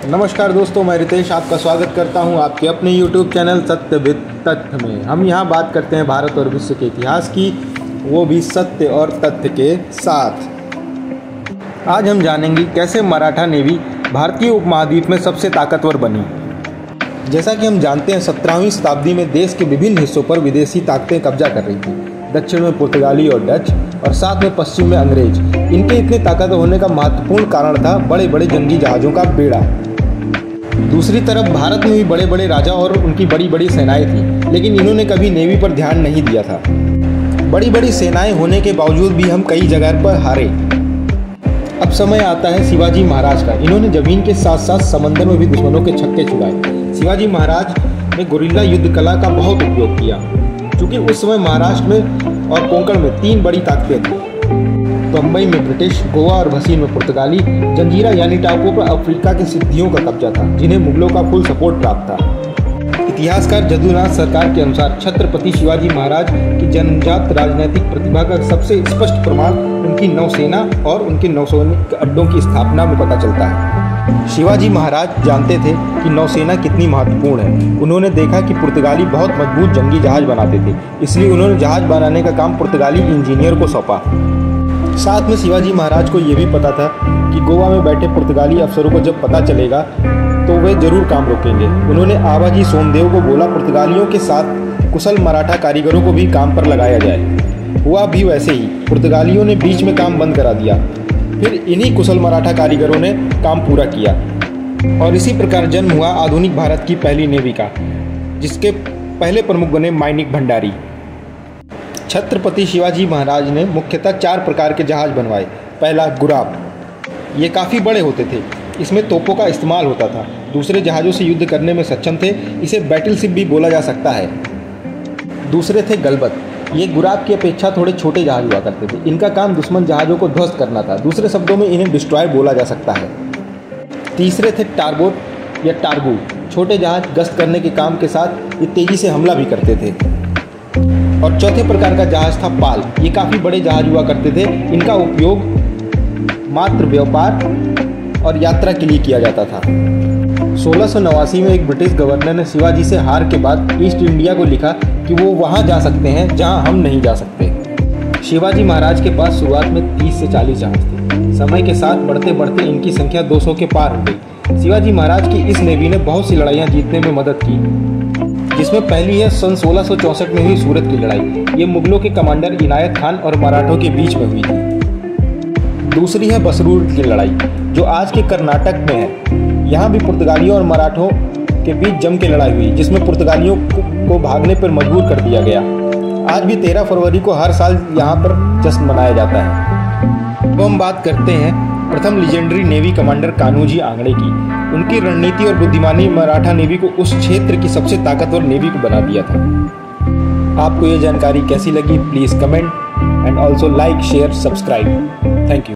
नमस्कार दोस्तों, मैं रितेश आपका स्वागत करता हूं आपके अपने YouTube चैनल सत्यविद तथ्य में। हम यहां बात करते हैं भारत और विश्व के इतिहास की, वो भी सत्य और तथ्य के साथ। आज हम जानेंगे कैसे मराठा नेवी भारतीय उपमहाद्वीप में सबसे ताकतवर बनी। जैसा कि हम जानते हैं 17वीं शताब्दी में देश के विभिन्न हिस्सों पर विदेशी ताकतें कब्जा कर रही थी। दक्षिण में पुर्तगाली और डच और साथ में पश्चिम में अंग्रेज। इनके इतने ताकतवर होने का महत्वपूर्ण कारण था बड़े बड़े जंगी जहाज़ों का बेड़ा। दूसरी तरफ भारत में भी बड़े बड़े राजा और उनकी बड़ी बड़ी सेनाएं थीं, लेकिन इन्होंने कभी नेवी पर ध्यान नहीं दिया था। बड़ी बड़ी सेनाएं होने के बावजूद भी हम कई जगह पर हारे। अब समय आता है शिवाजी महाराज का। इन्होंने जमीन के साथ साथ समंदर में भी दुश्मनों के छक्के छुड़ाए। शिवाजी महाराज ने गुरिल्ला युद्ध कला का बहुत उपयोग किया, क्योंकि उस समय महाराष्ट्र में और कोंकण में तीन बड़ी ताकतें थीं। बम्बई में ब्रिटिश, गोवा और भसीन में पुर्तगाली, जंजीरा यानी टापुओं पर अफ्रीका के सिद्धियों का कब्जा था, जिन्हें मुगलों का फुल सपोर्ट प्राप्त था। इतिहासकार जदुनाथ सरकार के अनुसार छत्रपति शिवाजी महाराज की जन्मजात राजनीतिक प्रतिभा का सबसे स्पष्ट प्रमाण उनकी नौसेना और उनके नौसैनिक अड्डों की स्थापना में पता चलता है। शिवाजी महाराज जानते थे कि नौसेना कितनी महत्वपूर्ण है। उन्होंने देखा कि पुर्तगाली बहुत मजबूत जंगी जहाज बनाते थे, इसलिए उन्होंने जहाज बनाने का काम पुर्तगाली इंजीनियर को सौंपा। साथ में शिवाजी महाराज को यह भी पता था कि गोवा में बैठे पुर्तगाली अफसरों को जब पता चलेगा तो वे जरूर काम रोकेंगे। उन्होंने आबाजी सोमदेव को बोला पुर्तगालियों के साथ कुशल मराठा कारीगरों को भी काम पर लगाया जाए। हुआ भी वैसे ही। पुर्तगालियों ने बीच में काम बंद करा दिया, फिर इन्हीं कुशल मराठा कारीगरों ने काम पूरा किया और इसी प्रकार जन्म हुआ आधुनिक भारत की पहली नेवी का, जिसके पहले प्रमुख बने माइनिक भंडारी। छत्रपति शिवाजी महाराज ने मुख्यतः 4 प्रकार के जहाज बनवाए। पहला, गुराब। ये काफ़ी बड़े होते थे, इसमें तोपों का इस्तेमाल होता था। दूसरे जहाज़ों से युद्ध करने में सक्षम थे, इसे बैटलशिप भी बोला जा सकता है। दूसरे थे गलबत। ये गुराब की अपेक्षा थोड़े छोटे जहाज हुआ करते थे। इनका काम दुश्मन जहाज़ों को ध्वस्त करना था। दूसरे शब्दों में इन्हें डिस्ट्रॉयर बोला जा सकता है। तीसरे थे टारबोट या टारगू। छोटे जहाज गश्त करने के काम के साथ ये तेज़ी से हमला भी करते थे। और चौथे प्रकार का जहाज था पाल। ये काफ़ी बड़े जहाज हुआ करते थे। इनका उपयोग मात्र व्यापार और यात्रा के लिए किया जाता था। 1689 में एक ब्रिटिश गवर्नर ने शिवाजी से हार के बाद ईस्ट इंडिया को लिखा कि वो वहाँ जा सकते हैं जहाँ हम नहीं जा सकते। शिवाजी महाराज के पास शुरुआत में 30 से 40 जहाज थे। समय के साथ बढ़ते बढ़ते इनकी संख्या 200 के पार हो गई। शिवाजी महाराज की इस नेवी ने बहुत सी लड़ाइयाँ जीतने में मदद की, जिसमें पहली है सन 1664 में हुई सूरत की लड़ाई। ये मुगलों के कमांडर इनायत खान और मराठों के बीच में हुई थी। दूसरी है बसरूर की लड़ाई, जो आज के कर्नाटक में है। यहाँ भी पुर्तगालियों और मराठों के बीच जम के लड़ाई हुई, जिसमें पुर्तगालियों को भागने पर मजबूर कर दिया गया। आज भी 13 फरवरी को हर साल यहाँ पर जश्न मनाया जाता है। अब हम बात करते हैं प्रथम लीजेंडरी नेवी कमांडर कान्होजी आंगड़े की। उनकी रणनीति और बुद्धिमानी मराठा नेवी को उस क्षेत्र की सबसे ताकतवर नेवी को बना दिया था। आपको ये जानकारी कैसी लगी? Please comment and also like, share, subscribe. Thank you.